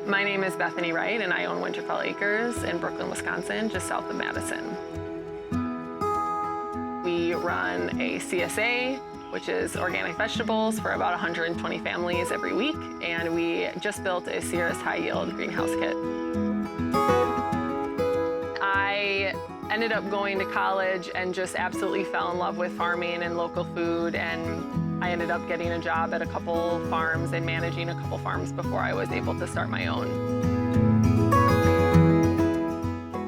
My name is Bethanee Wright and I own Winterfell Acres in Brooklyn, Wisconsin, just south of Madison. We run a CSA, which is organic vegetables for about 120 families every week, and we just built a Ceres HighYield greenhouse kit. I ended up going to college and just absolutely fell in love with farming and local food, and I ended up getting a job at a couple farms and managing a couple farms before I was able to start my own.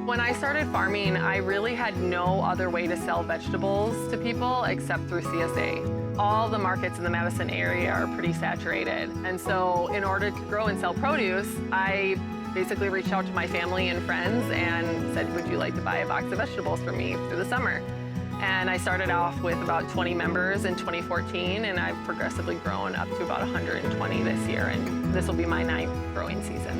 When I started farming, I really had no other way to sell vegetables to people except through CSA. All the markets in the Madison area are pretty saturated, and so in order to grow and sell produce, I basically reached out to my family and friends and said, would you like to buy a box of vegetables for me through the summer? And I started off with about 20 members in 2014, and I've progressively grown up to about 120 this year, and this will be my 9th growing season.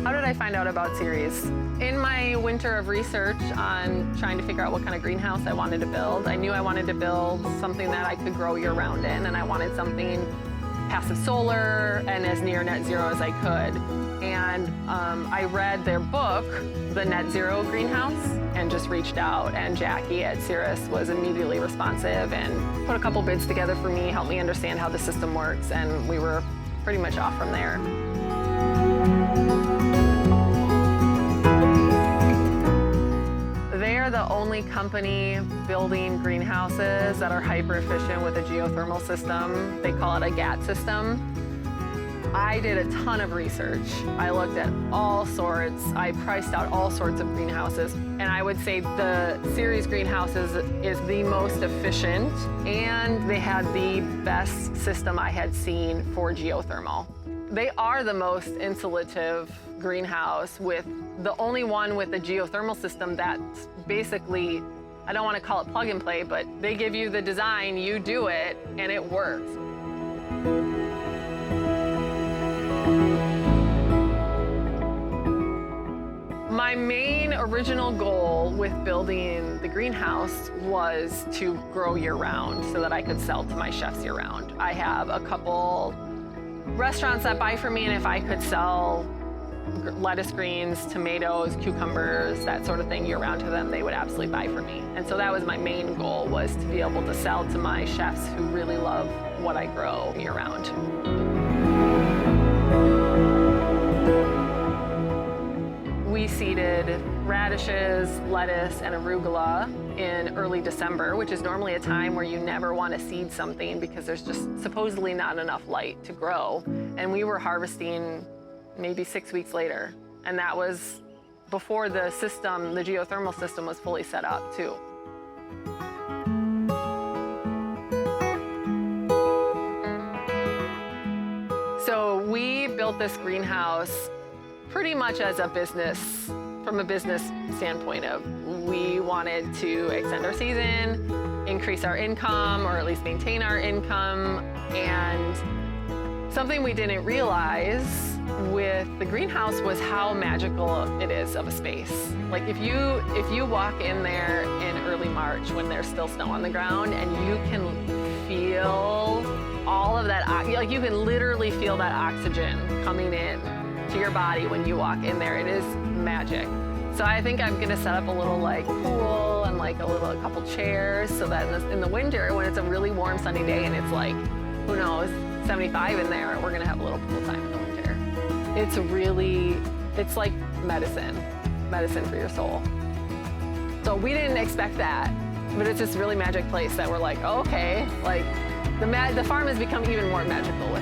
How did I find out about Ceres? In my winter of research on trying to figure out what kind of greenhouse I wanted to build, I knew I wanted to build something that I could grow year-round in, and I wanted something passive solar and as near net zero as I could. And I read their book, The Net Zero Greenhouse, and just reached out, and Jackie at Ceres was immediately responsive and put a couple bids together for me, helped me understand how the system works, and we were pretty much off from there. They're the only company building greenhouses that are hyper efficient with a geothermal system. They call it a GAHT system. I did a ton of research. I looked at all sorts. I priced out all sorts of greenhouses. And I would say the Ceres greenhouses is the most efficient, and they had the best system I had seen for geothermal. They are the most insulative greenhouse, with the only one with the geothermal system that's basically, I don't want to call it plug and play, but they give you the design, you do it, and it works. My main original goal with building the greenhouse was to grow year-round so that I could sell to my chefs year-round. I have a couple restaurants that buy from me, and if I could sell lettuce greens, tomatoes, cucumbers, that sort of thing year-round to them, they would absolutely buy from me. And so that was my main goal, was to be able to sell to my chefs who really love what I grow year-round. We seeded radishes, lettuce, and arugula in early December, which is normally a time where you never want to seed something because there's just supposedly not enough light to grow. And we were harvesting maybe 6 weeks later. And that was before the system, the geothermal system, was fully set up too. So we built this greenhouse pretty much as a business, from a business standpoint of, we wanted to extend our season, increase our income, or at least maintain our income. And something we didn't realize with the greenhouse was how magical it is of a space. Like if you walk in there in early March when there's still snow on the ground, and you can feel all of that, like you can literally feel that oxygen coming in to your body when you walk in there. It is magic. So I think I'm gonna set up a little like pool and like a couple chairs, so that in the winter, when it's a really warm sunny day and it's like, who knows, 75 in there, we're gonna have a little pool time in the winter. It's like medicine for your soul. So we didn't expect that, but it's this really magic place that we're like, oh, okay, like the farm has become even more magical with